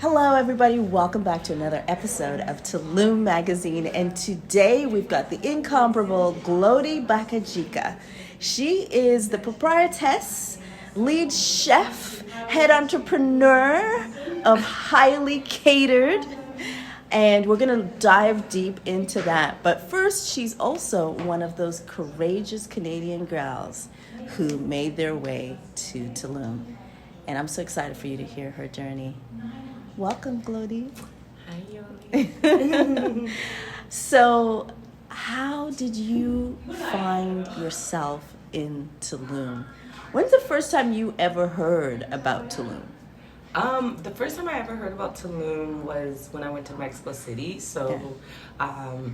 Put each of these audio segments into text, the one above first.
Hello, everybody. Welcome back to another episode of Tulum Magazine. And today we've got the incomparable Glodie Bakajika. She is the proprietress, lead chef, head entrepreneur of Highly Catered. And we're going to dive deep into that. But first, she's also one of those courageous Canadian gals who made their way to Tulum. And I'm so excited for you to hear her journey. Welcome, Glodie. Hi, Yogi. So, how did you find yourself in Tulum? When's the first time you ever heard about Tulum? The first time I ever heard about Tulum was when I went to Mexico City. So,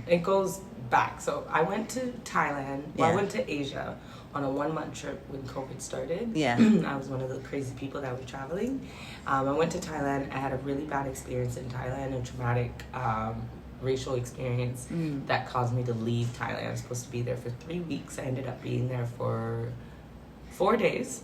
it goes back. So, I went to Thailand. Well, I went to Asia on a 1-month trip when COVID started. Yeah. I was one of the crazy people that were traveling. I went to Thailand. I had a really bad experience in Thailand, a traumatic racial experience that caused me to leave Thailand. I was supposed to be there for 3 weeks. I ended up being there for 4 days.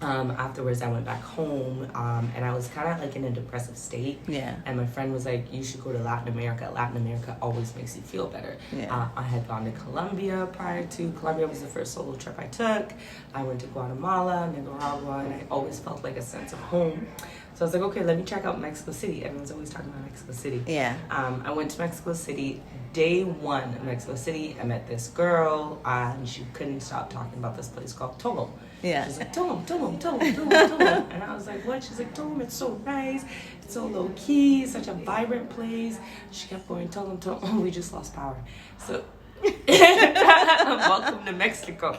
Afterwards, I went back home, and I was kind of like in a depressive state. Yeah. And my friend was like, "You should go to Latin America. Latin America always makes you feel better." Yeah. I had gone to Colombia prior to. Colombia was the first solo trip I took. I went to Guatemala, Nicaragua, and I always felt like a sense of home. So I was like, okay, let me check out Mexico City. Everyone's always talking about Mexico City. Yeah. I went to Mexico City. Day one of Mexico City, I met this girl, and she couldn't stop talking about this place called Tulum. Yeah. She's like, Tulum. And I was like, what? She's like, Tulum, it's so nice. It's so low key. It's such a vibrant place. She kept going, Tulum. Oh, we just lost power. So, welcome to Mexico.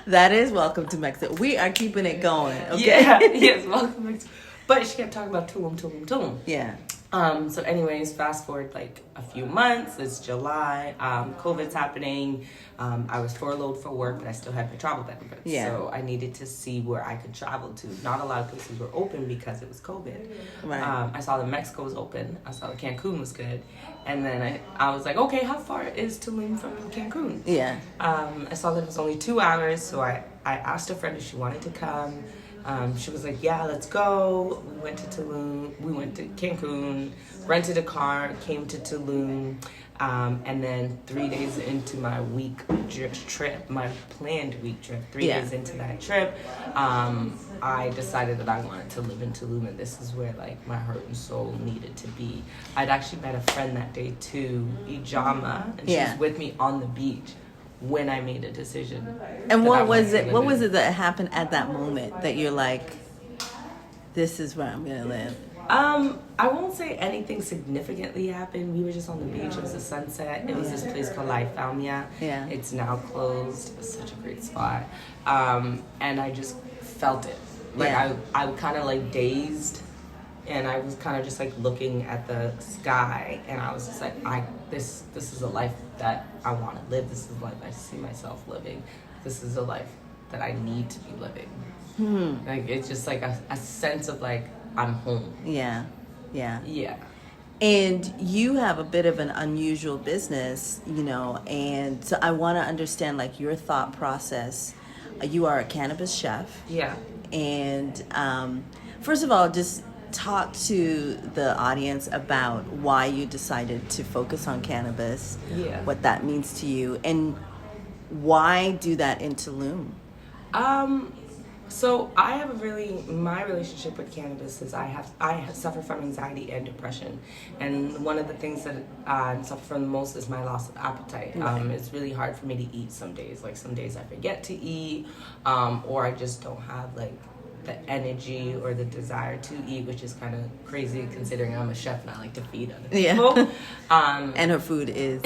That is welcome to Mexico. We are keeping it going, okay? Yeah, yes, welcome to Mexico. But she kept talking about Tulum. Yeah. So anyways, fast forward like a few months, it's July, COVID's happening. I was furloughed for work, but I still had my travel benefits. Yeah. So I needed to see where I could travel to. Not a lot of places were open because it was COVID. Right. I saw that Mexico was open. I saw that Cancun was good. And then I was like, okay, how far is Tulum from Cancun? Yeah. I saw that it was only 2 hours, so I asked a friend if she wanted to come. She was like, yeah, let's go. We went to Tulum. We went to Cancun, rented a car, came to Tulum. And then 3 days into my trip, my planned week trip, 3 days into that trip, I decided that I wanted to live in Tulum, and this is where like my heart and soul needed to be. I'd actually met a friend that day too, Ijama, and she was with me on the beach when I made a decision. And what was it that happened at that moment that you're like, this is where I'm gonna live? I won't say anything significantly happened. We were just on the beach. It was a sunset. It was this place called La Falmia. Yeah. It's now closed. It's such a great spot. And I just felt it. Like I kind of like dazed, and I was kind of just like looking at the sky, and I was just like, this is a life that I want to live. This is a life I see myself living. This is a life that I need to be living. Like it's just like a sense of like I'm home. Yeah. And you have a bit of an unusual business, and so I want to understand like your thought process. You are a cannabis chef. Yeah. And first of all, just talk to the audience about why you decided to focus on cannabis, what that means to you, and why do that in Tulum? So my relationship with cannabis is I suffer from anxiety and depression, and one of the things that I suffer from the most is my loss of appetite. It's really hard for me to eat some days. Like some days I forget to eat, or I just don't have like the energy or the desire to eat, which is kind of crazy considering I'm a chef and I like to feed other people. And her food is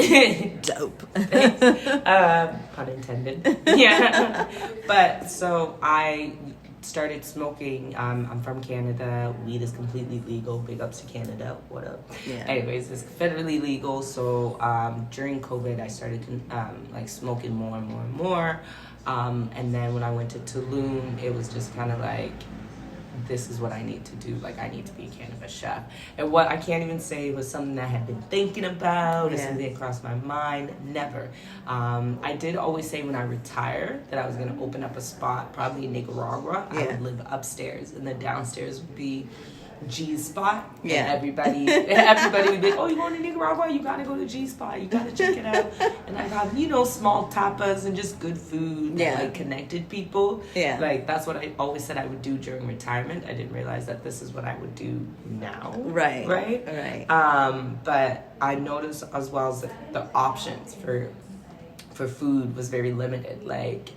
dope. Pun intended. Yeah. But so I started smoking. I'm from Canada. Weed is completely legal. Big ups to Canada. What up? Yeah. Anyways, it's federally legal. So during COVID, I started like smoking more and more. And then when I went to Tulum, it was just kind of like, this is what I need to do. Like, I need to be a cannabis chef. And what I can't even say was something that I had been thinking about or something that crossed my mind. Never. I did always say when I retire that I was going to open up a spot, probably in Nicaragua. I would live upstairs, and the downstairs would be G spot. Yeah. And everybody would be like, oh, you going to Nicaragua? You gotta go to G spot. You gotta check it out. And I got, small tapas and just good food that like connected people. Yeah. Like that's what I always said I would do during retirement. I didn't realize that this is what I would do now. Right. Right. But I noticed as well as the options for food was very limited. Like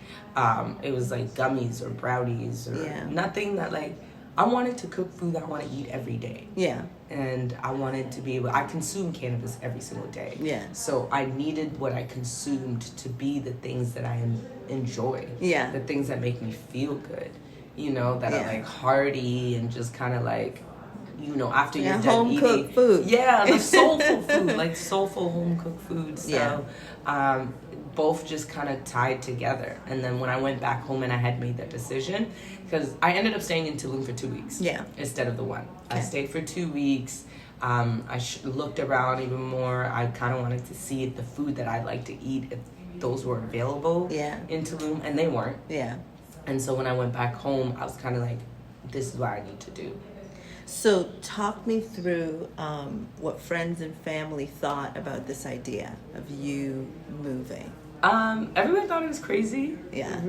it was like gummies or brownies or nothing that like I wanted to cook food that I want to eat every day. Yeah. And I wanted to be able, I consume cannabis every single day. Yeah. So I needed what I consumed to be the things that I enjoy. Yeah. The things that make me feel good. That are like hearty and just kind of like, after you're done home eating. cooked food. Yeah, the soulful food, like soulful home cooked food. So, both just kind of tied together. And then when I went back home and I had made that decision, because I ended up staying in Tulum for 2 weeks instead of the one. Okay. I stayed for 2 weeks. I looked around even more. I kind of wanted to see if the food that I like to eat, if those were available in Tulum, and they weren't. Yeah. And so when I went back home, I was kind of like, this is what I need to do. So talk me through what friends and family thought about this idea of you moving. Everyone thought it was crazy. Yeah.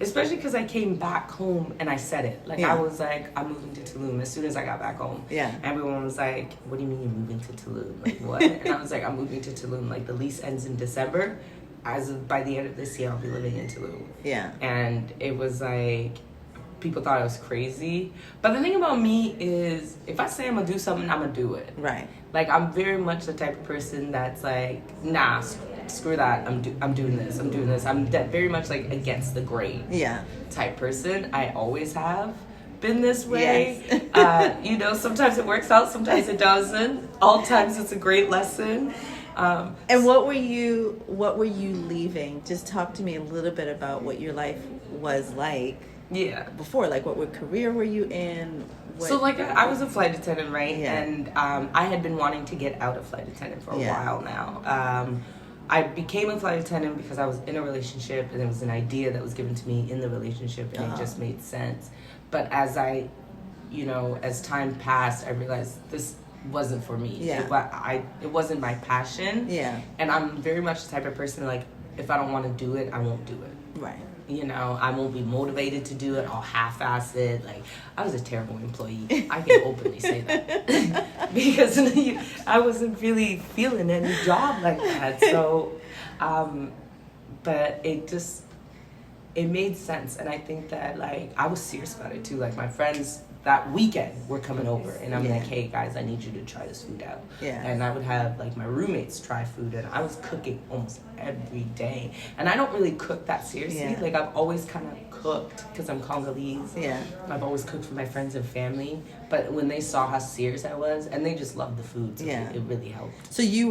Especially because I came back home and I said it. Like, I was like, I'm moving to Tulum as soon as I got back home. Yeah. Everyone was like, what do you mean you're moving to Tulum? Like, what? And I was like, I'm moving to Tulum. Like, the lease ends in December. By the end of this year, I'll be living in Tulum. Yeah. And it was like, people thought I was crazy. But the thing about me is, if I say I'm going to do something, I'm going to do it. Right. Like, I'm very much the type of person that's like, nah, screw that. I'm doing this. I'm doing this. I'm very much like against the grain. Yeah. Type person. I always have been this way. Yes. Sometimes it works out, sometimes it doesn't. All times it's a great lesson. And what were you leaving? Just talk to me a little bit about what your life was like. Yeah. Before, like, what career were you in? So, like, I was a flight attendant, right? Yeah. And I had been wanting to get out of flight attendant for a while now. I became a flight attendant because I was in a relationship, and it was an idea that was given to me in the relationship, and it just made sense. But as as time passed, I realized this wasn't for me. Yeah. It wasn't my passion. Yeah. And I'm very much the type of person, like, if I don't want to do it, I won't do it. Right. I won't be motivated to do it. I'll half-ass it. Like, I was a terrible employee. I can openly say that. Because I wasn't really feeling any job like that. So, but it made sense. And I think that, like, I was serious about it too. Like, my friends that weekend were coming over. And I'm like, hey, guys, I need you to try this food out. Yeah. And I would have, like, my roommates try food. And I was cooking almost every day. And I don't really cook that seriously. Yeah. Like, I've always kind of cooked because I'm Congolese. Yeah. I've always cooked for my friends and family. But when they saw how serious I was, and they just loved the food, so it really helped. So you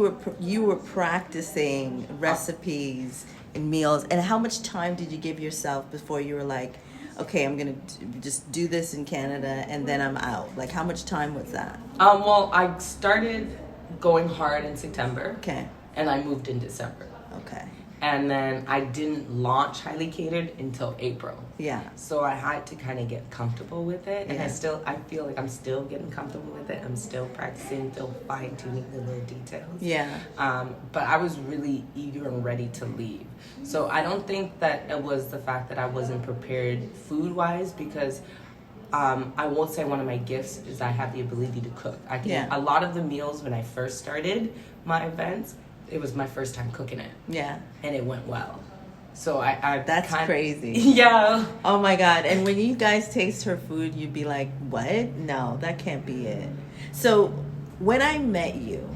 were practicing recipes and meals. And how much time did you give yourself before you were like, okay, I'm going to just do this in Canada and then I'm out? Like, how much time was that? Well, I started going hard in September. Okay. And I moved in December. Okay. And then I didn't launch Highly Catered until April. Yeah. So I had to kind of get comfortable with it. And Yeah. I feel like I'm still getting comfortable with it. I'm still practicing, still fine-tuning the little details. Yeah. But I was really eager and ready to leave. So I don't think that it was the fact that I wasn't prepared food-wise, because I won't say one of my gifts is I have the ability to cook. A lot of the meals when I first started my events, it was my first time cooking it. Yeah. And it went well. So That's crazy. Yeah. Oh my God. And when you guys taste her food, you'd be like, what? No, that can't be it. So when I met you,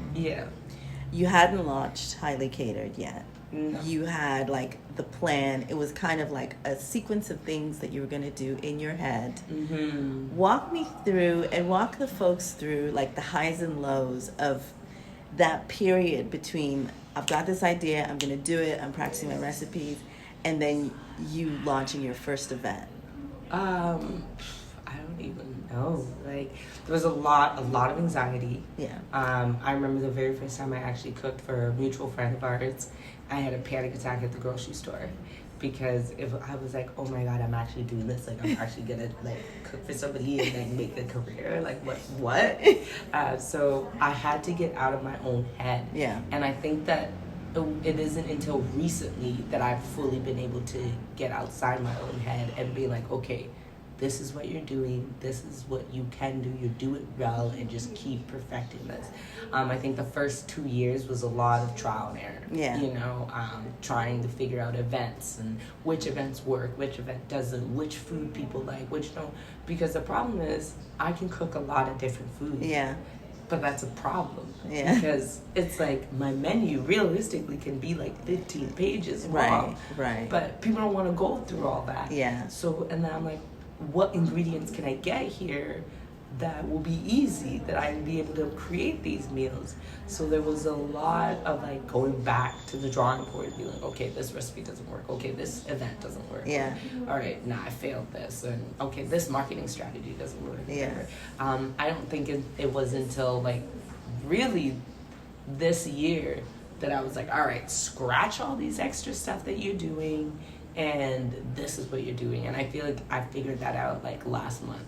you hadn't launched Highly Catered yet. No. You had like the plan. It was kind of like a sequence of things that you were going to do in your head. Mm-hmm. Walk me through and walk the folks through like the highs and lows of that period between I've got this idea, I'm going to do it, I'm practicing my recipes, and then you launching your first event. I don't even know. Like, there was a lot of anxiety. Yeah. I remember the very first time I actually cooked for a mutual friend of ours. I had a panic attack at the grocery store. because if I was like, oh my God, I'm actually doing this, like I'm actually gonna like cook for somebody and then make a career, like what? So I had to get out of my own head. Yeah. And I think that it isn't until recently that I've fully been able to get outside my own head and be like, okay, this is what you're doing, this is what you can do, you do it well, and just keep perfecting this. I think the first 2 years was a lot of trial and error. Yeah. You know, trying to figure out events and which events work, which event doesn't, which food people like, which don't. Because the problem is, I can cook a lot of different foods. Yeah. But that's a problem. Yeah. Because it's like my menu realistically can be like 15 pages long. Right. But people don't want to go through all that. Yeah. So, and then I'm like, what ingredients can I get here that will be easy, that I will be able to create these meals? So there was a lot of like going back to the drawing board and be like, okay, this recipe doesn't work. Okay, this event doesn't work. Yeah. All right, nah, I failed this. And okay, this marketing strategy doesn't work. Yeah. I don't think it was until like really this year that I was like, all right, scratch all these extra stuff that you're doing, and this is what you're doing. And I feel like I figured that out like last month,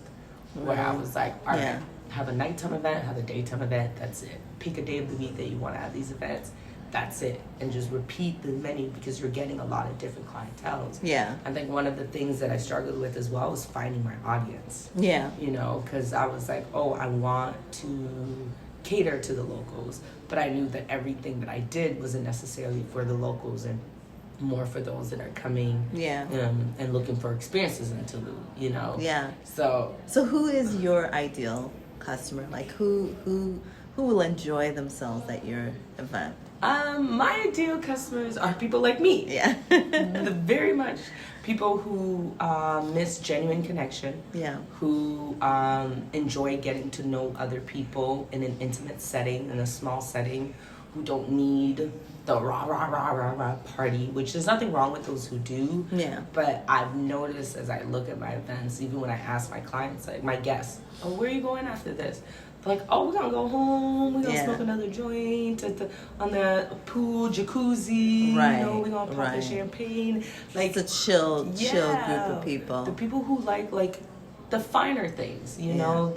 where I was like, all right, have a nighttime event, have a daytime event, that's it. Pick a day of the week that you want to have these events, that's it. And just repeat the menu, because you're getting a lot of different clienteles. Yeah. I think one of the things that I struggled with as well was finding my audience. Yeah. You know, because I was like, oh, I want to cater to the locals, but I knew that everything that I did wasn't necessarily for the locals, and more for those that are coming and looking for experiences in Tulum, you know. Yeah. So who is your ideal customer? Like who will enjoy themselves at your event? My ideal customers are people like me. Yeah. Very much people who miss genuine connection. Yeah. Who enjoy getting to know other people in an intimate setting, in a small setting, who don't need the rah party, which there's nothing wrong with those who do. Yeah. But I've noticed as I look at my events, even when I ask my clients, like my guests, oh, where are you going after this? They're like, oh, we're gonna go home, we're gonna smoke another joint on the pool, jacuzzi, right. You know, we're gonna pop the champagne. Like it's a chill group of people. The people who like the finer things, you know,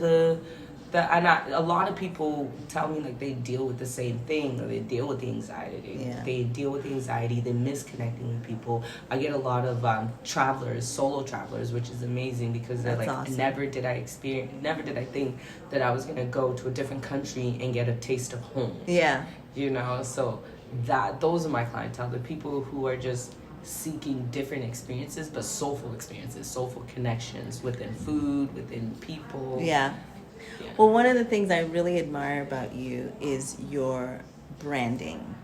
a lot of people tell me like they deal with the same thing, or they deal with the anxiety. Yeah. They deal with the anxiety. They miss connecting with people. I get a lot of travelers, solo travelers, which is amazing, because they're like, awesome. never did I think that I was gonna go to a different country and get a taste of home. Yeah. You know, so those are my clientele. The people who are just seeking different experiences, but soulful experiences, soulful connections within food, within people. Yeah. Well, one of the things I really admire about you is your branding.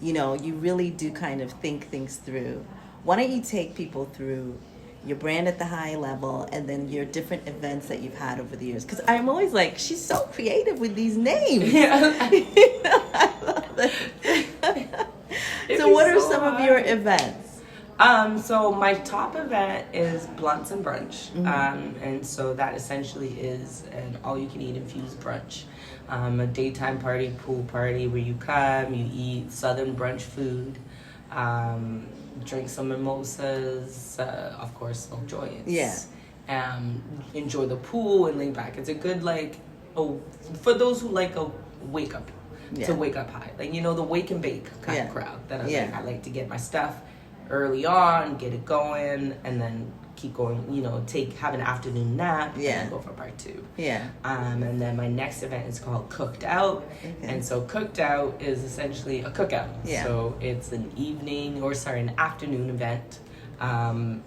You know, you really do kind of think things through. Why don't you take people through your brand at the high level, and then your different events that you've had over the years? Because I'm always like, she's so creative with these names. Yeah. You know, I love that. So what are some of your events? So my top event is Blunts and Brunch. And so that essentially is an all-you-can-eat infused brunch. A daytime party, pool party, where you come, you eat Southern brunch food, drink some mimosas, of course, smoke joints. Yeah. Enjoy the pool and lay back. It's a good, like, for those who like a wake-up, to wake up high. Like, you know, the wake and bake kind of crowd. That I like to get my stuff early on, get it going, and then keep going, you know, have an afternoon nap, and then go for part 2. Yeah. And then my next event is called Cooked Out. Okay. And so Cooked Out is essentially a cookout. Yeah. So it's an afternoon event.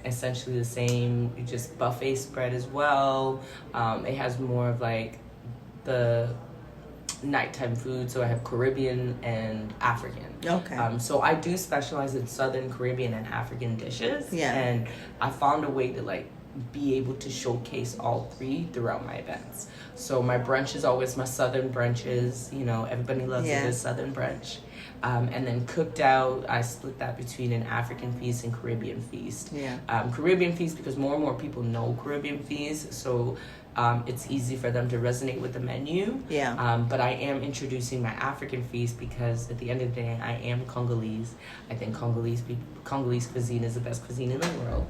Essentially the same, just buffet spread as well. It has more of like the nighttime food, so I have Caribbean and African. Okay. So I do specialize in Southern Caribbean and African dishes. Yeah. And I found a way to like be able to showcase all three throughout my events. So my brunch is always my Southern brunches. You know, everybody loves a good Southern brunch. And then Cooked Out, I split that between an African feast and Caribbean feast. Yeah. Caribbean feast because more and more people know Caribbean feast. So it's easy for them to resonate with the menu. Yeah. But I am introducing my African feast because at the end of the day, I am Congolese. I think Congolese cuisine is the best cuisine in the world.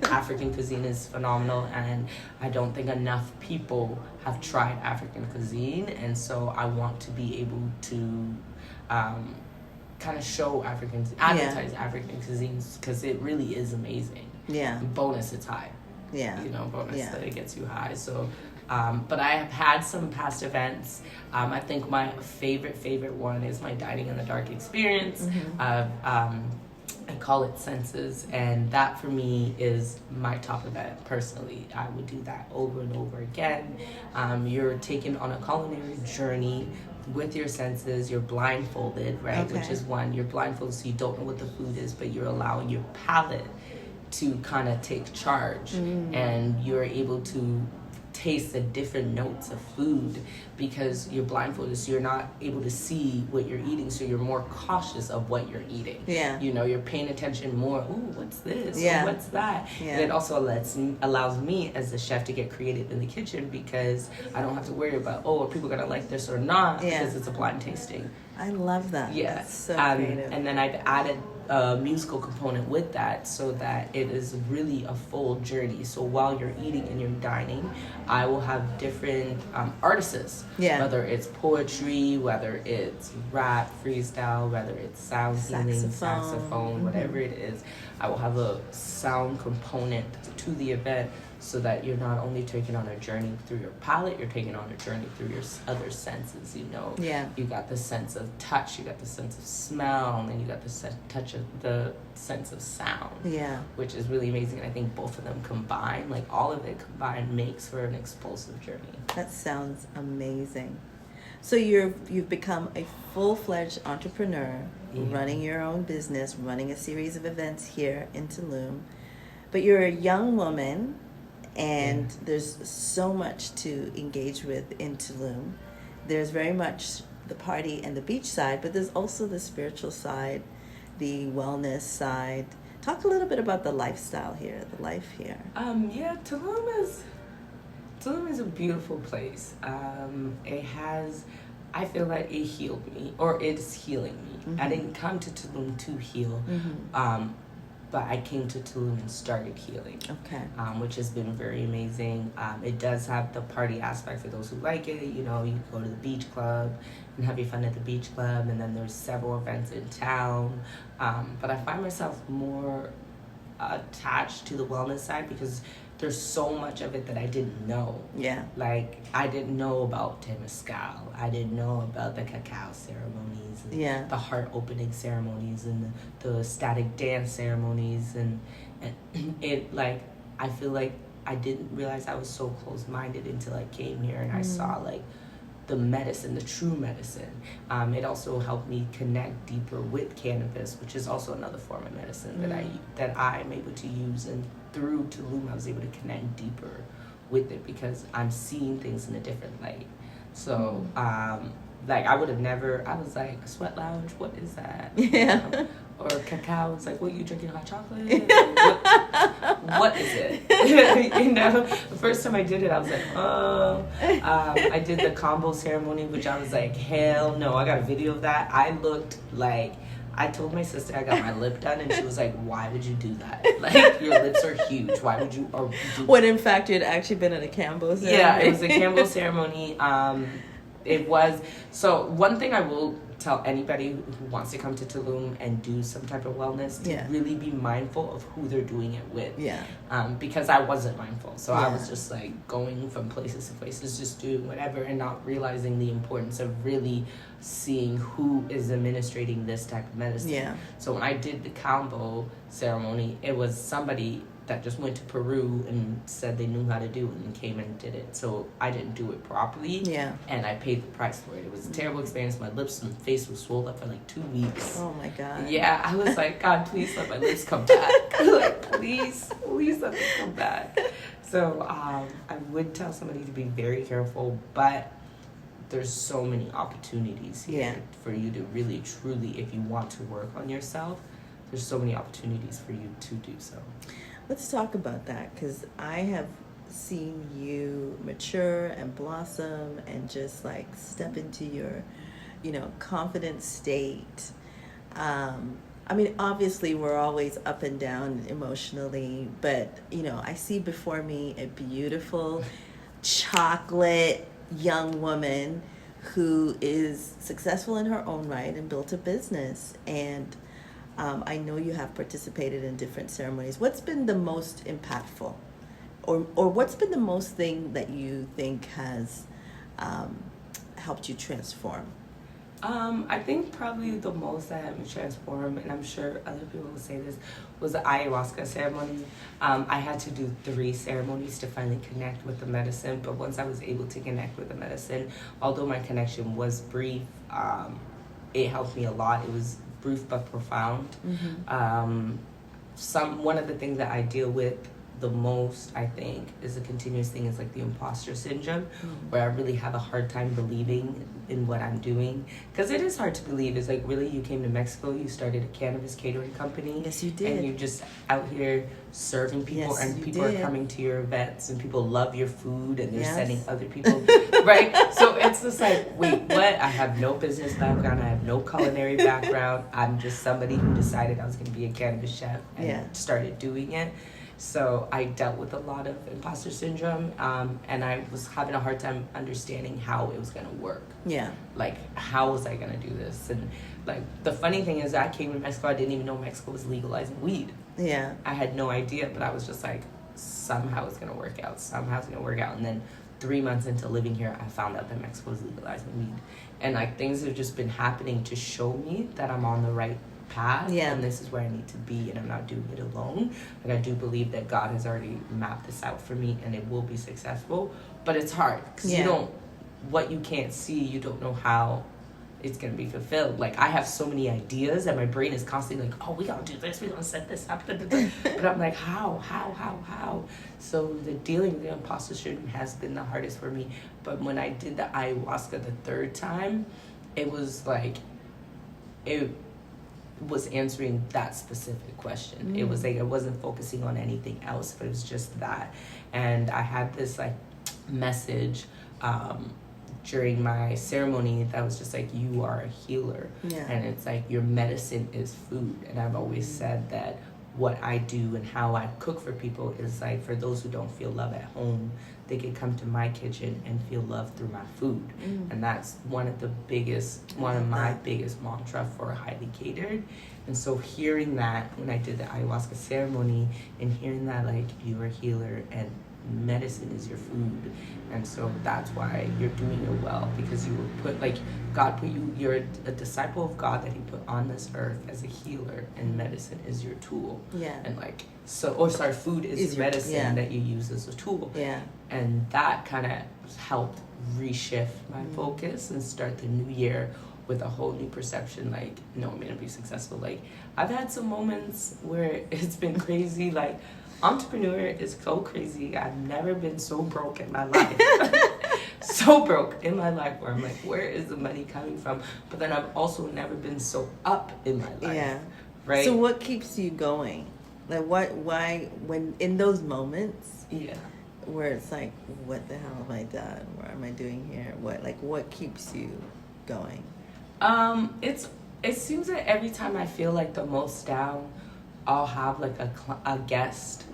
African cuisine is phenomenal, and I don't think enough people have tried African cuisine, and so I want to be able to kind of show advertise African cuisines, because it really is amazing. Yeah. Bonus, it's high. Yeah. Bonus that it gets you high. So, but I have had some past events. I think my favorite one is my Dining in the Dark experience. I call it Senses, and that for me is my top event personally. I would do that over and over again. You're taken on a culinary journey with your senses. You're blindfolded, right? Okay. Which is one, you're blindfolded so you don't know what the food is, but you're allowing your palate to kind of take charge, and you're able to taste the different notes of food because you're blindfolded, so you're not able to see what you're eating, so you're more cautious of what you're eating. Yeah. You're paying attention more. Ooh, what's this? Yeah. Ooh, what's that? Yeah. And it also allows me as the chef to get creative in the kitchen, because I don't have to worry about, are people gonna like this or not, because it's a blind tasting. I love that. Yeah. That's so creative. And then I've added a musical component with that, so that it is really a full journey. So while you're eating and you're dining, I will have different artists. Yeah. Whether it's poetry, whether it's rap, freestyle, whether it's sound healing, saxophone, whatever it is, I will have a sound component to the event, so that you're not only taking on a journey through your palate, you're taking on a journey through your other senses. Yeah. You got the sense of touch, you got the sense of smell, and then you got the sense of sound. Yeah. Which is really amazing. And I think both of them combined, like all of it combined, makes for an explosive journey. That sounds amazing. So you've become a full-fledged entrepreneur, running your own business, running a series of events here in Tulum. But you're a young woman, and there's so much to engage with in Tulum. There's very much the party and the beach side, but there's also the spiritual side, the wellness side. Talk a little bit about the lifestyle here, the life here. Tulum is a beautiful place. I feel like it healed me, or it's healing me. I didn't come to Tulum to heal. But I came to Tulum and started healing. Okay. Which has been very amazing. It does have the party aspect for those who like it. You go to the beach club and have your fun at the beach club, and then there's several events in town. But I find myself more attached to the wellness side, because there's so much of it that I didn't know. Yeah. Like, I didn't know about Temescal. I didn't know about the cacao ceremonies, and the heart opening ceremonies, and the static dance ceremonies, and it, like, I feel like I didn't realize I was so close-minded until I came here and I saw, like, the medicine, the true medicine. It also helped me connect deeper with cannabis, which is also another form of medicine that I'm able to use, and through Tulum I was able to connect deeper with it, because I'm seeing things in a different light. So like, I would have never, I was like, a sweat lounge, what is that? Yeah. Or cacao, it's like, what, you drinking hot chocolate? Like, what is it? The first time I did it, I was like, oh. I did the combo ceremony, which I was like, hell no. I got a video of that. I looked like, I told my sister I got my lip done, and she was like, why would you do that? Like, your lips are huge. Why would you? When in fact you'd actually been at a Cambo ceremony. Yeah, it was a Cambo ceremony. It was, so one thing I will tell anybody who wants to come to Tulum and do some type of wellness, to really be mindful of who they're doing it with. Yeah. Because I wasn't mindful. So I was just like going from places to places, just doing whatever, and not realizing the importance of really seeing who is administrating this type of medicine. Yeah. So when I did the combo ceremony, it was somebody that just went to Peru and said they knew how to do it and came and did it. So I didn't do it properly. Yeah. And I paid the price for it. It was a terrible experience. My lips and face was swollen up for like 2 weeks. Oh my God. Yeah, I was like, God, please let my lips come back. Like, please let them come back. So I would tell somebody to be very careful, but there's so many opportunities here for you to really, truly, if you want to work on yourself, there's so many opportunities for you to do so. Let's talk about that, because I have seen you mature and blossom and just like step into your, confident state. I mean, obviously, we're always up and down emotionally, but, I see before me a beautiful chocolate young woman who is successful in her own right and built a business. And I know you have participated in different ceremonies. What's been the most impactful? Or what's been the most thing that you think has helped you transform? I think probably the most that helped me transform, and I'm sure other people will say this, was the ayahuasca ceremony. I had to do 3 ceremonies to finally connect with the medicine, but once I was able to connect with the medicine, although my connection was brief, it helped me a lot. It was brief but profound. One of the things that I deal with the most, I think, is a continuous thing, is like the imposter syndrome, where I really have a hard time believing in what I'm doing, because it is hard to believe. It's like, really, you came to Mexico, you started a cannabis catering company. Yes, you did. And you're just out here serving people, Yes, and you people did. are coming to your events, and people love your food, and they're Yes. sending other people, right? So it's just like, wait, what? I have no business background, I have no culinary background. I'm just somebody who decided I was going to be a cannabis chef and started doing it. So I dealt with a lot of imposter syndrome, and I was having a hard time understanding how it was going to work. Yeah. Like, how was I going to do this? And, like, the funny thing is, I came to Mexico, I didn't even know Mexico was legalizing weed. Yeah. I had no idea, but I was just like, somehow it's going to work out. Somehow it's going to work out. And then 3 months into living here, I found out that Mexico was legalizing weed. And, like, things have just been happening to show me that I'm on the right path, and this is where I need to be, and I'm not doing it alone. Like, I do believe that God has already mapped this out for me, and it will be successful, but it's hard, because what you can't see, you don't know how it's going to be fulfilled. Like, I have so many ideas, and my brain is constantly like, oh, we gotta do this, we gotta set this up, but I'm like, how? So the dealing with the imposter syndrome has been the hardest for me. But when I did the ayahuasca the 3rd time, it was like, it was answering that specific question. It was like, I wasn't focusing on anything else, but it was just that. And I had this like message during my ceremony that was just like, you are a healer. And it's like, your medicine is food. And I've always said that what I do and how I cook for people is like, for those who don't feel love at home, they can come to my kitchen and feel love through my food. And that's one of my biggest mantra for Highly Catered. And so hearing that when I did the ayahuasca ceremony, and hearing that, like, you're a healer and medicine is your food, and so that's why you're doing it well, because you were put, like, God put you, you're a disciple of God that he put on this earth as a healer, and medicine is your tool. And like, food is your medicine that you use as a tool. And that kind of helped reshift my focus and start the new year with a whole new perception. Like, no, I'm gonna be successful. Like, I've had some moments where it's been crazy. Like, entrepreneur is so crazy. I've never been so broke in my life. So broke in my life, where I'm like, where is the money coming from? But then I've also never been so up in my life. Right? So what keeps you going? Like, why, when in those moments, where it's like, what the hell have I done? What am I doing here? What keeps you going? It seems that every time I feel like the most down, I'll have like a guest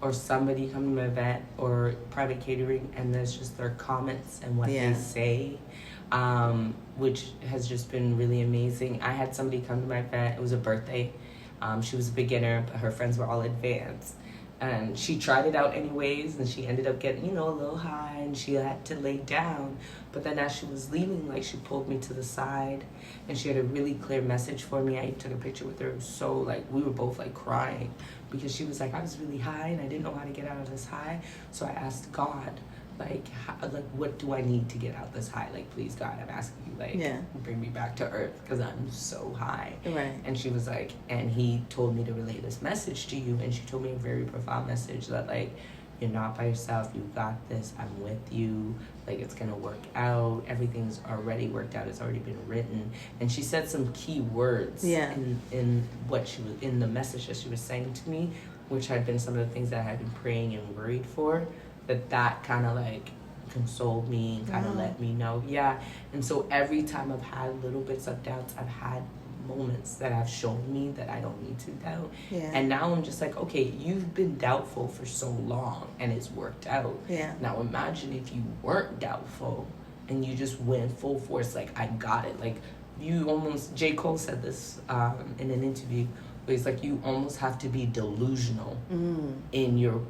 or somebody come to my event or private catering, and there's just their comments and what they say, which has just been really amazing. I had somebody come to my event. It was a birthday. She was a beginner, but her friends were all advanced. And she tried it out anyways, and she ended up getting, a little high, and she had to lay down. But then as she was leaving, like, she pulled me to the side, and she had a really clear message for me. I took a picture with her. It was so, like, we were both, like, crying, because she was like, I was really high, and I didn't know how to get out of this high. So I asked God, like, what do I need to get out this high? Like, please, God, I'm asking you, like, bring me back to earth, because I'm so high. And she was like, and he told me to relay this message to you, and she told me a very profound message that, like, you're not by yourself, you got this, I'm with you, like, it's gonna work out, everything's already worked out, it's already been written. And she said some key words in what she was, in the message that she was saying to me, which had been some of the things that I had been praying and worried for. that kind of like consoled me and kind of let me know. Yeah. And so every time I've had little bits of doubts, I've had moments that have shown me that I don't need to doubt. Yeah. And now I'm just like, okay, you've been doubtful for so long and it's worked out. Yeah. Now imagine if you weren't doubtful and you just went full force, like, I got it. Like, you almost, J. Cole said this in an interview, where he's like, you almost have to be delusional in your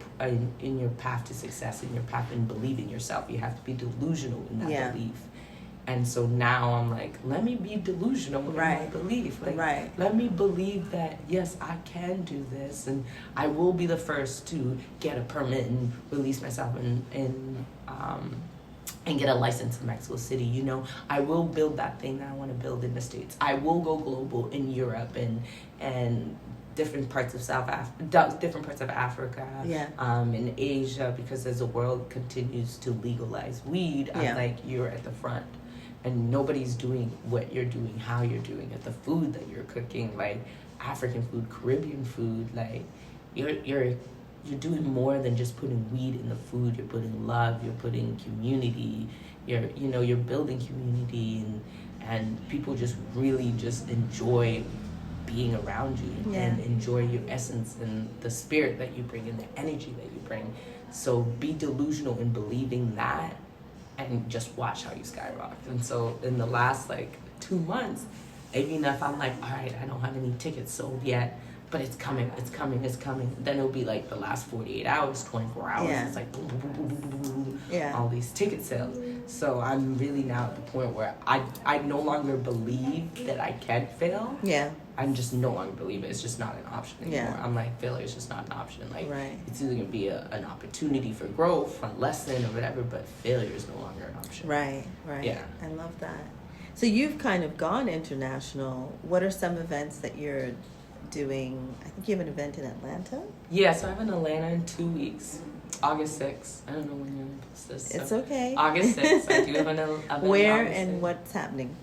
path to success, in your path in believing yourself. You have to be delusional in that belief. And so now I'm like, let me be delusional in my belief. Like, let me believe that, yes, I can do this, and I will be the first to get a permit and release myself and get a license in Mexico City. You know, I will build that thing that I want to build in the States. I will go global in Europe and different parts of different parts of Africa, in Asia, because as the world continues to legalize weed, I'm like, you're at the front. And nobody's doing what you're doing, how you're doing it, the food that you're cooking, like African food, Caribbean food, like you're doing more than just putting weed in the food. You're putting love, you're putting community, you're building community, and people just really just enjoy being around you and enjoy your essence and the spirit that you bring and the energy that you bring. So be delusional in believing that, and just watch how you skyrocket. And so in the last 2 months, even if I'm like, all right, I don't have any tickets sold yet, but it's coming, then it'll be like the last 48 hours, 24 hours, it's like boom, boom, boom, boom, boom, boom, boom, all these ticket sales. So I'm really now at the point where I no longer believe that I can fail. I'm just no longer believe it. It's just not an option anymore. I'm like, failure is just not an option. Like, it's either going to be an opportunity for growth, a lesson, or whatever, but failure is no longer an option. Right. Yeah. I love that. So you've kind of gone international. What are some events that you're doing? I think you have an event in Atlanta? Yeah, so I have in Atlanta in 2 weeks. August 6th. I don't know when you're going to post this. It's okay. August 6th. I do have an event. Where and what's happening?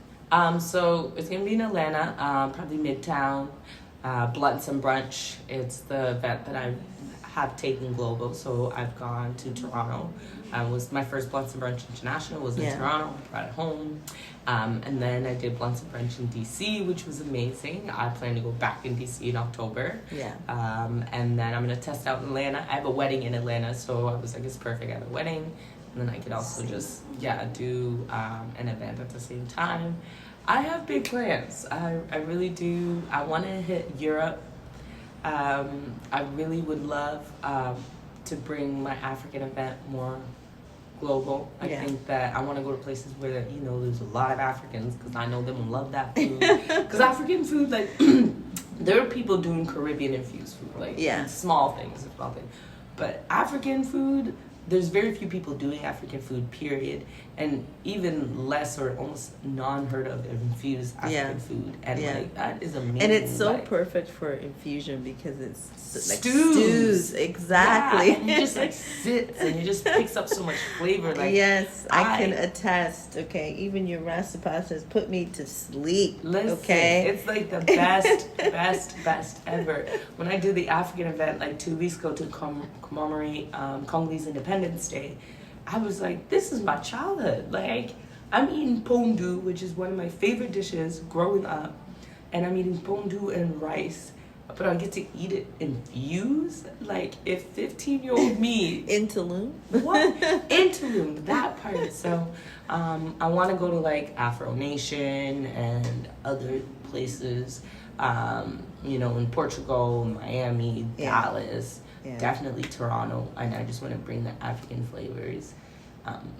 So it's going to be in Atlanta, probably Midtown, Blunts and Brunch. It's the event that I have taken global. So I've gone to Toronto. Was my first Blunts and Brunch International was in Toronto. I brought it home. And then I did Blunts and Brunch in DC, which was amazing. I plan to go back in DC in October. And then I'm going to test out in Atlanta. I have a wedding in Atlanta, so I was like, it's perfect. I have a wedding. And then I could also just, do an event at the same time. I have big plans. I really do. I want to hit Europe. I really would love to bring my African event more global. I think that I want to go to places where, there's a lot of Africans, because I know them and love that food. Because African food, there are people doing Caribbean-infused food, small things. But African food, there's very few people doing African food, period, and even less or almost non-heard of infused African food, and that is amazing. And it's so perfect for infusion because it's stews. Exactly. And you just sits and it just picks up so much flavor. Yes, I can attest. Okay, even your rasta pastas put me to sleep. Listen, okay, it's like the best ever. When I did the African event 2 weeks ago to commemorate Congolese Independence Day, I was like, this is my childhood. I'm eating pondu, which is one of my favorite dishes growing up, and I'm eating pondu and rice, but I get to eat it infused. If 15-year-old me in Tulum, what in Tulum, that part. So, I want to go to Afro Nation and other places, in Portugal, Miami, Dallas. Definitely Toronto, and I just want to bring the African flavors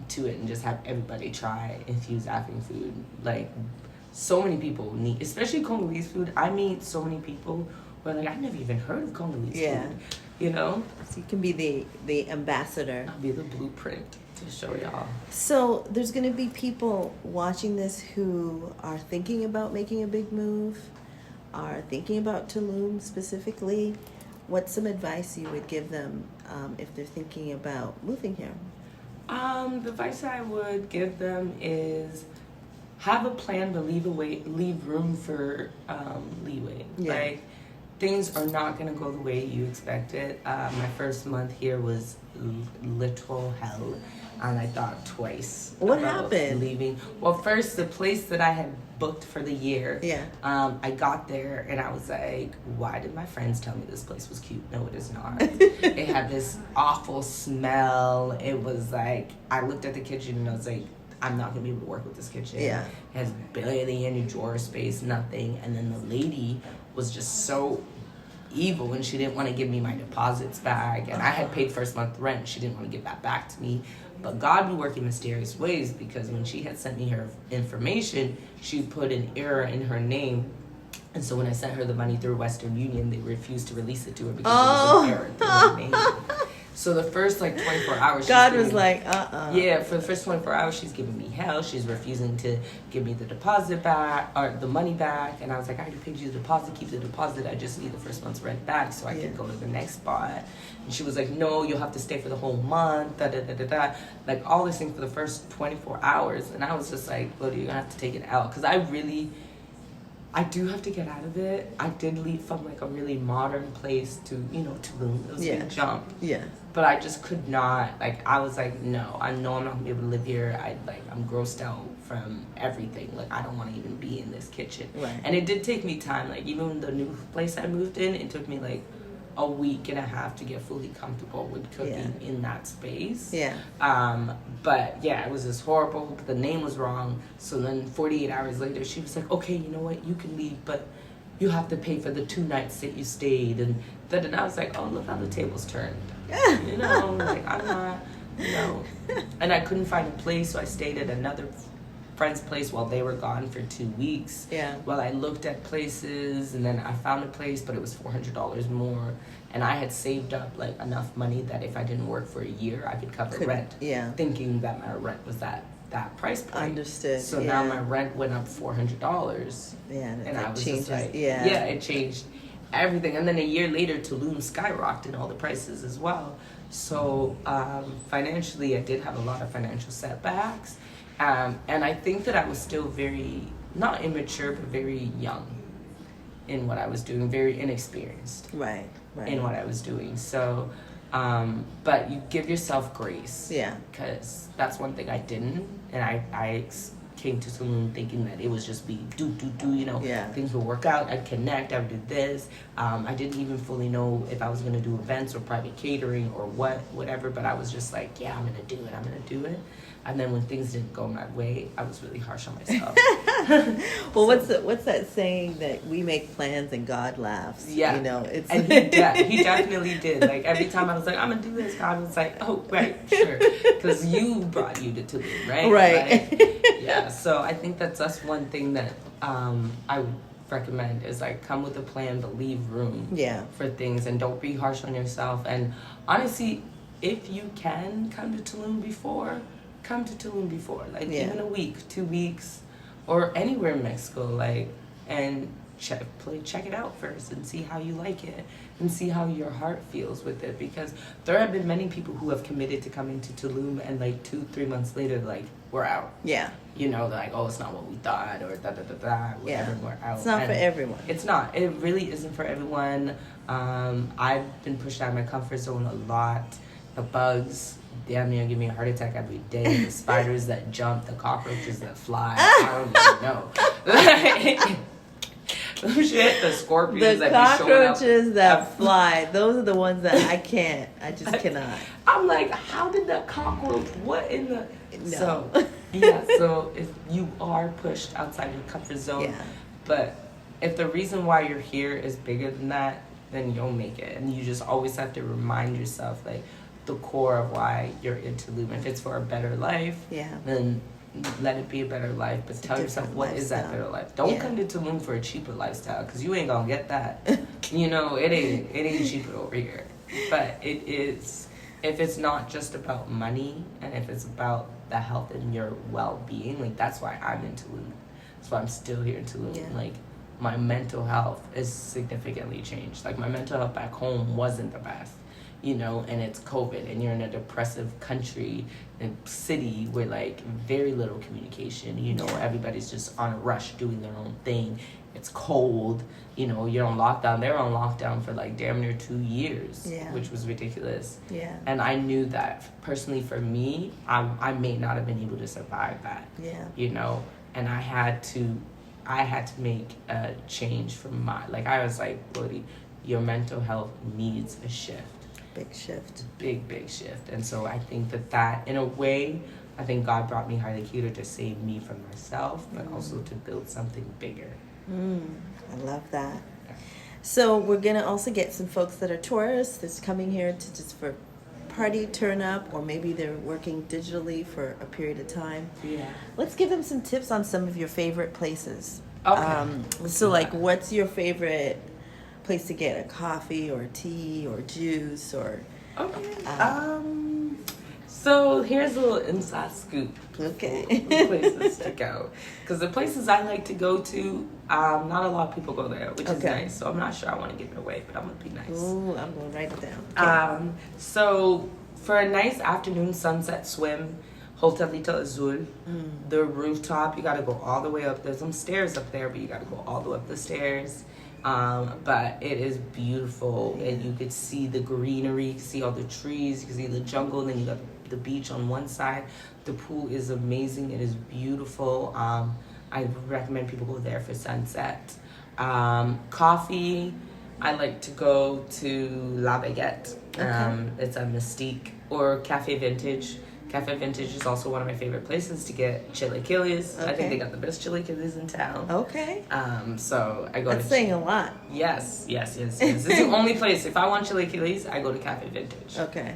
to it and just have everybody try infused African food. So many people need, especially Congolese food. I meet so many people who are I never even heard of Congolese food. So you can be the ambassador. I'll be the blueprint to show y'all. So there's going to be people watching this who are thinking about making a big move, are thinking about Tulum specifically. What's some advice you would give them if they're thinking about moving here? The advice I would give them is have a plan, but leave room for leeway. things are not going to go the way you expected. My first month here was literal hell, and I thought twice. What about happened? Leaving. Well, first, the place that I had booked for the year. Yeah. I got there and I was like, why did my friends tell me this place was cute? No, it is not. It had this awful smell. It was like, I looked at the kitchen and I was like, I'm not gonna be able to work with this kitchen. Yeah. It has barely any drawer space, nothing. And then the lady was just so evil, and she didn't want to give me my deposits back, and I had paid first month rent. She didn't want to give that back to me, but God be working mysterious ways, because when she had sent me her information, she put an error in her name, and so when I sent her the money through Western Union, they refused to release it to her because it was an error through her name. So the first 24 hours, God was like, Yeah, for the first 24 hours, she's giving me hell. She's refusing to give me the deposit back, or the money back. And I was like, I already paid you the deposit, keep the deposit. I just need the first month's rent back so I can go to the next spot. And she was like, no, you'll have to stay for the whole month, da-da-da-da-da. Like, all this thing for the first 24 hours. And I was just like, well, you're going to have to take it out. Because I do have to get out of it. I did leave from like a really modern place to, Tulum. It was a big jump. Yeah. But I just could not, I was like, no, I know I'm not gonna be able to live here. I'm grossed out from everything. Like, I don't want to even be in this kitchen. Right. And it did take me time. Like, even the new place I moved in, it took me like a week and a half to get fully comfortable with cooking in that space. Yeah. But yeah, it was just horrible. The name was wrong. So then 48 hours later, she was like, okay, you know what? You can leave, but you have to pay for the 2 nights that you stayed. And then I was like, oh, look how the tables turned. I'm not, And I couldn't find a place, so I stayed at another friend's place while they were gone for 2 weeks. Yeah. While I looked at places, and then I found a place, but it was $400 more. And I had saved up enough money that if I didn't work for a year, I could cover rent. Yeah. Thinking that my rent was that price point. Understood. So now my rent went up $400. Yeah, and I was changes. just like, yeah, it changed everything. And then a year later, Tulum skyrocketed all the prices as well. So financially, I did have a lot of financial setbacks. And I think that I was still very, not immature, but very young in what I was doing, very inexperienced right. in what I was doing. So, but you give yourself grace. Yeah. Because that's one thing I didn't. And I came to Tulum thinking that it was just be do, things would work out, I'd connect, I would do this. I didn't even fully know if I was going to do events or private catering or whatever, but I was just like, yeah, I'm going to do it. And then when things didn't go my way, I was really harsh on myself. Well, what's that saying that we make plans and God laughs? Yeah. It's and he definitely did. Like, every time I was like, I'm going to do this, God was like, oh, right, sure. Because you brought you to Tulum, right? Right. Yeah, so I think that's one thing that I would recommend is come with a plan, but leave room for things, and don't be harsh on yourself. And honestly, if you can come to Tulum before, even a week, 2 weeks, or anywhere in Mexico, and check it out first and see how you like it and see how your heart feels with it, because there have been many people who have committed to coming to Tulum and 2-3 months later we're out. Yeah. Oh, it's not what we thought, or whatever, we're out. It's not for everyone. It's not. It really isn't for everyone. I've been pushed out of my comfort zone a lot. The bugs damn near give me a heart attack every day. The spiders that jump, the cockroaches that fly. I don't even know. The scorpions that be showing up. The cockroaches that fly, those are the ones that I cannot. I'm like, how did that cockroach, what in the... No. So if you are pushed outside your comfort zone, but if the reason why you're here is bigger than that, then you'll make it. And you just always have to remind yourself, the core of why you're in Tulum. If it's for a better life, then let it be a better life, but tell yourself what is that better life. Don't come to Tulum for a cheaper lifestyle, because you ain't gonna get that. It ain't cheaper over here. But it is, if it's not just about money, and if it's about the health and your well-being, that's why I'm in Tulum. That's why I'm still here in Tulum. My mental health is significantly changed. My mental health back home wasn't the best. you know, and it's COVID, and you're in a depressive country and city where like very little communication, you know, everybody's just on a rush doing their own thing. It's cold, you know, you're on lockdown. They're on lockdown for like damn near 2 years, which was ridiculous. Yeah. And I knew that personally for me, I may not have been able to survive that. Yeah. You know, and I had to make a change from like I was like, Glodie, your mental health needs a shift. Big shift. Big shift. And so I think that in a way, I think God brought me Highly Catered to save me from myself, but also to build something bigger. I love that. So we're going to also get some folks that are tourists that's coming here to just for party turn up, or maybe they're working digitally for a period of time. Yeah. Let's give them some tips on some of your favorite places. Okay. So like, what's your favorite place to get a coffee or tea or juice or... Okay. So here's a little inside scoop. Okay. Places to go. Because the places I like to go to, not a lot of people go there, which is nice. So I'm not sure I want to give it away, but I'm going to be nice. Ooh, I'm going to write it down. Okay. So for a nice afternoon sunset swim, Hotelito Azul, the rooftop, you got to go all the way up. There's some stairs up there, but you got to go all the way up the stairs. But it is beautiful, and you could see the greenery, you can see all the trees, you can see the jungle, and then you got the beach on one side. The pool is amazing. It is beautiful. I recommend people go there for sunset. Coffee, I like to go to La Baguette. It's a Mystique or Cafe Vintage. Cafe Vintage is also one of my favorite places to get chilaquiles. I think they got the best chilaquiles in town. Okay. So I go That's saying a lot. Yes. It's the only place. If I want chilaquiles, I go to Cafe Vintage. Okay.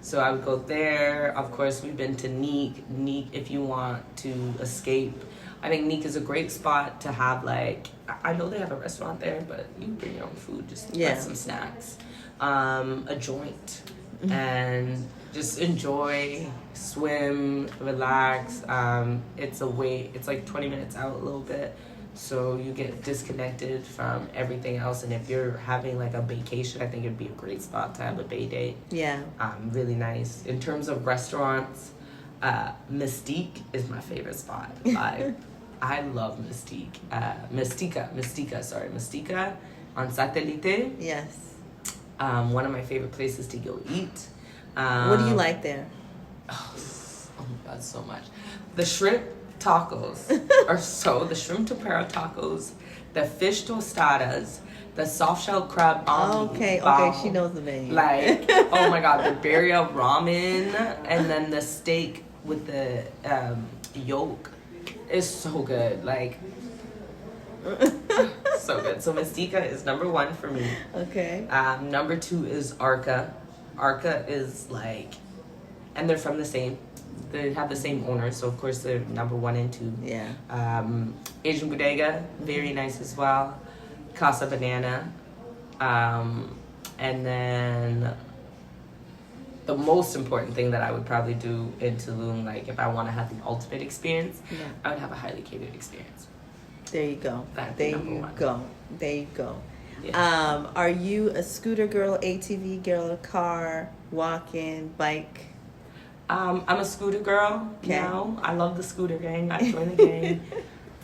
So I would go there. Of course, we've been to Neek. Neek, if you want to escape. I think Neek is a great spot to have, like, I know they have a restaurant there, but you can bring your own food, just get some snacks. A joint. And just enjoy, swim, relax. It's like 20 minutes out a little bit, so you get disconnected from everything else. And if you're having like a vacation, I think it'd be a great spot to have a bay day. Yeah. Really nice. In terms of restaurants, Mystique is my favorite spot. I love Mystique. Mystica on Satellite. Yes. One of my favorite places to go eat. What do you like there? Oh my God, so much. The shrimp tacos the shrimp tempura tacos, the fish tostadas, the soft shell crab bomb. Okay, she knows the menu. Like, oh my God, the birria ramen, and then the steak with the yolk is so good. Like, so good. So Mystica is number 1 for me. Okay. Number 2 is Arca. Arca is like, and they're from they have the same owner, so of course they're number 1 and 2. Yeah. Asian Bodega, very nice as well. Casa Banana. And then the most important thing that I would probably do in Tulum, like if I want to have the ultimate experience, I would have a Highly Catered experience. There you go. There you go. Yeah. Are you a scooter girl, ATV girl, car, walk-in, bike? I'm a scooter girl now. I love the scooter gang. I joined the gang.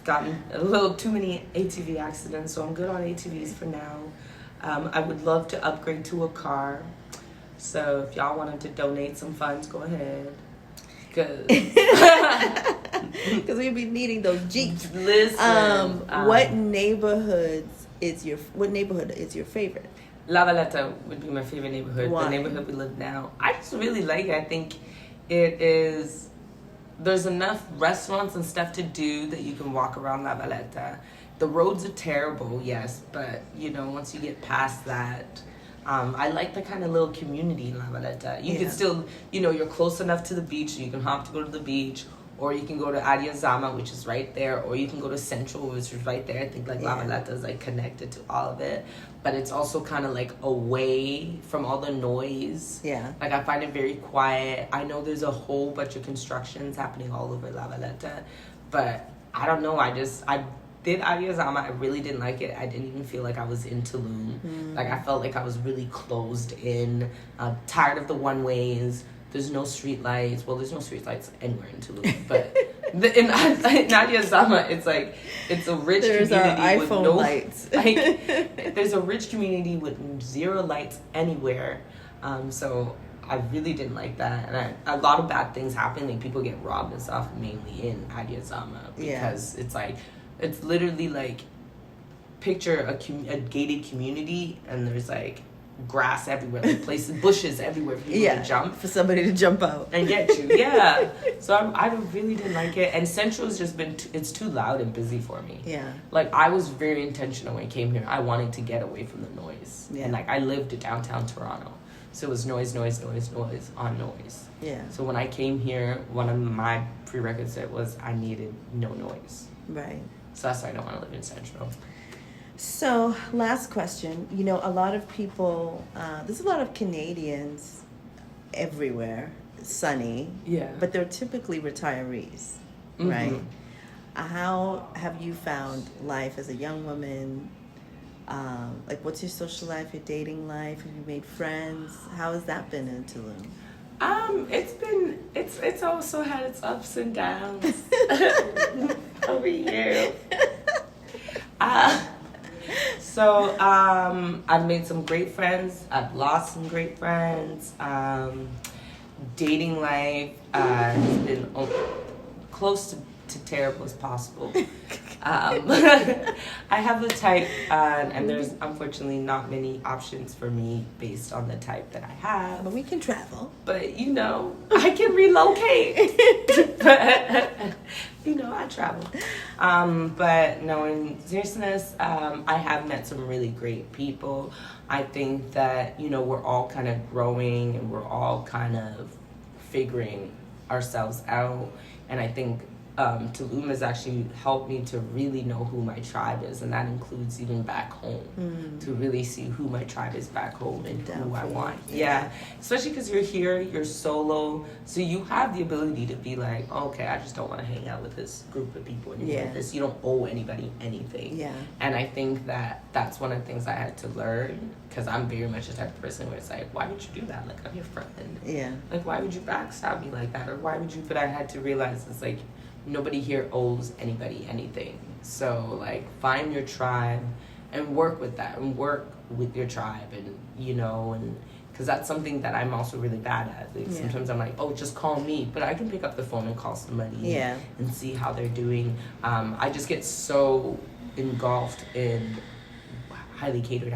Gotten a little too many ATV accidents, so I'm good on ATVs for now. I would love to upgrade to a car. So if y'all wanted to donate some funds, go ahead. Because we'd be needing those Jeeps. Listen. What neighborhood is your favorite? La Valeta would be my favorite neighborhood. Why? The neighborhood we live now. I just really like it. I think it is. There's enough restaurants and stuff to do that you can walk around La Valeta. The roads are terrible, yes, but once you get past that, I like the kind of little community in La Valeta. You can still, you're close enough to the beach, so you can hop to go to the beach, or you can go to Ariazama, which is right there, or you can go to Central, which is right there. I think La Valeta is connected to all of it, but it's also kind of away from all the noise. Yeah. I find it very quiet. I know there's a whole bunch of constructions happening all over La Valeta, but I don't know. did Adiazama. I really didn't like it. I didn't even feel like I was in Tulum. Like, I felt like I was really closed in. Tired of the one-ways. There's no street lights. Well, there's no street lights anywhere in Tulum. But in Adiazama, it's like, it's a rich there's community our with iPhone no lights. Like, there's a rich community with zero lights anywhere. So I really didn't like that, and a lot of bad things happen. Like, people get robbed and stuff, mainly in Adiazama, because it's like, it's literally like, picture a gated community, and there's like grass everywhere, like places, bushes everywhere for people to jump, for somebody to jump out and get you. Yeah, so I really didn't like it, and Central has just been it's too loud and busy for me. Yeah, like, I was very intentional when I came here. I wanted to get away from the noise, and like, I lived in downtown Toronto. So it was noise on noise. Yeah. So when I came here, one of my prerequisites was I needed no noise. Right. So that's why I don't want to live in Central. So, last question. You know, a lot of people, there's a lot of Canadians everywhere, sunny. Yeah. But they're typically retirees, right? How have you found life as a young woman? Like, what's your social life, your dating life? Have you made friends? How has that been in Tulum? It's also had its ups and downs over here. So I've made some great friends. I've lost some great friends. Dating life has been close to terrible as possible. I have the type, and there's unfortunately not many options for me based on the type that I have. But we can travel. But, you know, I can relocate. But, you know, I travel. But no, in seriousness, I have met some really great people. I think that, you know, we're all kind of growing and we're all kind of figuring ourselves out. And I think Tulum has actually helped me to really know who my tribe is, and that includes even back home, to really see who my tribe is back home and who I want. Yeah. Especially because you're here, you're solo, so you have the ability to be like, oh, okay, I just don't want to hang out with this group of people anymore. This, you don't owe anybody anything. Yeah. And I think that that's one of the things I had to learn, because I'm very much the type of person where it's like, why would you do that? Like, I'm your friend. Yeah. Like, why would you backstab me like that? Or why would you? But I had to realize it's like, nobody here owes anybody anything. So, like, find your tribe and work with that and work with your tribe, and, you know, and because that's something that I'm also really bad at. Like, sometimes I'm like, oh, just call me, but I can pick up the phone and call somebody and see how they're doing. I just get so engulfed in highly catered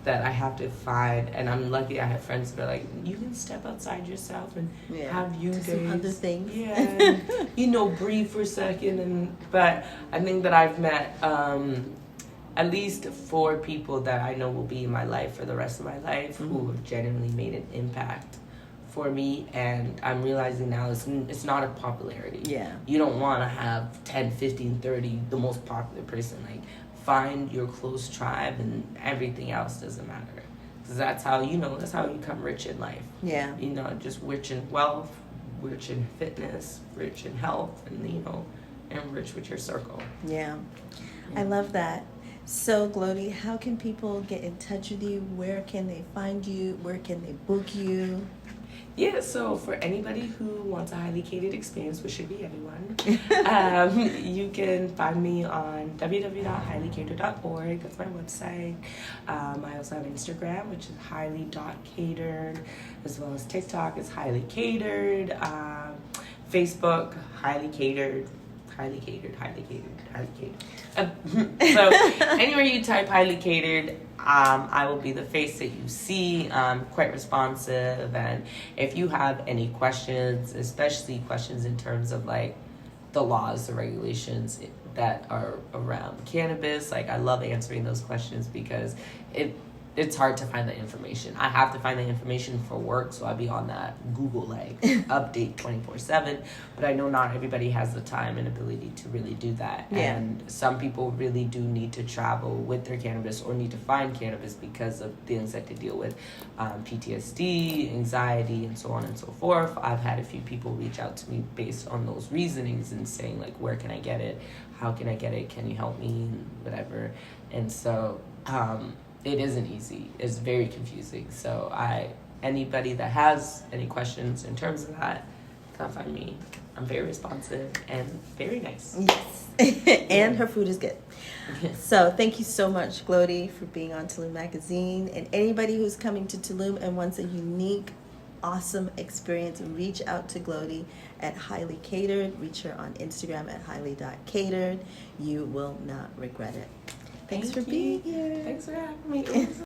that I have to find, and I'm lucky I have friends that are like, you can step outside yourself and have you days. Some other things. Yeah, and, you know, breathe for a second. But I think that I've met at least 4 people that I know will be in my life for the rest of my life, who have genuinely made an impact for me. And I'm realizing now it's not a popularity. Yeah. You don't want to have 10, 15, 30, the most popular person. Like, find your close tribe, and everything else doesn't matter. Because that's how you become rich in life. Yeah. You know, just rich in wealth, rich in fitness, rich in health, and, you know, and rich with your circle. Yeah. I love that. So, Glodie, how can people get in touch with you? Where can they find you? Where can they book you? Yeah, so for anybody who wants a highly catered experience, which should be everyone, you can find me on www.highlycatered.org. That's my website. I also have Instagram, which is highly.catered, as well as TikTok is highly catered, Facebook, highly catered. So anywhere you type highly catered, I will be the face that you see. Quite responsive, and if you have any questions, especially questions in terms of like the laws, the regulations that are around cannabis, like, I love answering those questions, because it's hard to find the information. I have to find the information for work, so I'll be on that Google like update 24/7. But I know not everybody has the time and ability to really do that. Yeah. And some people really do need to travel with their cannabis or need to find cannabis because of things that they deal with, PTSD, anxiety, and so on and so forth. I've had a few people reach out to me based on those reasonings and saying like, where can I get it? How can I get it? Can you help me? Whatever. And so it isn't easy. It's very confusing. So anybody that has any questions in terms of that, come find me. I'm very responsive and very nice. Yes. And her food is good. Yes. So thank you so much, Glodie, for being on Tulum Magazine. And anybody who's coming to Tulum and wants a unique, awesome experience, reach out to Glodie at Highly Catered. Reach her on Instagram at highly.catered. You will not regret it. Thanks for being here. Thanks for having me.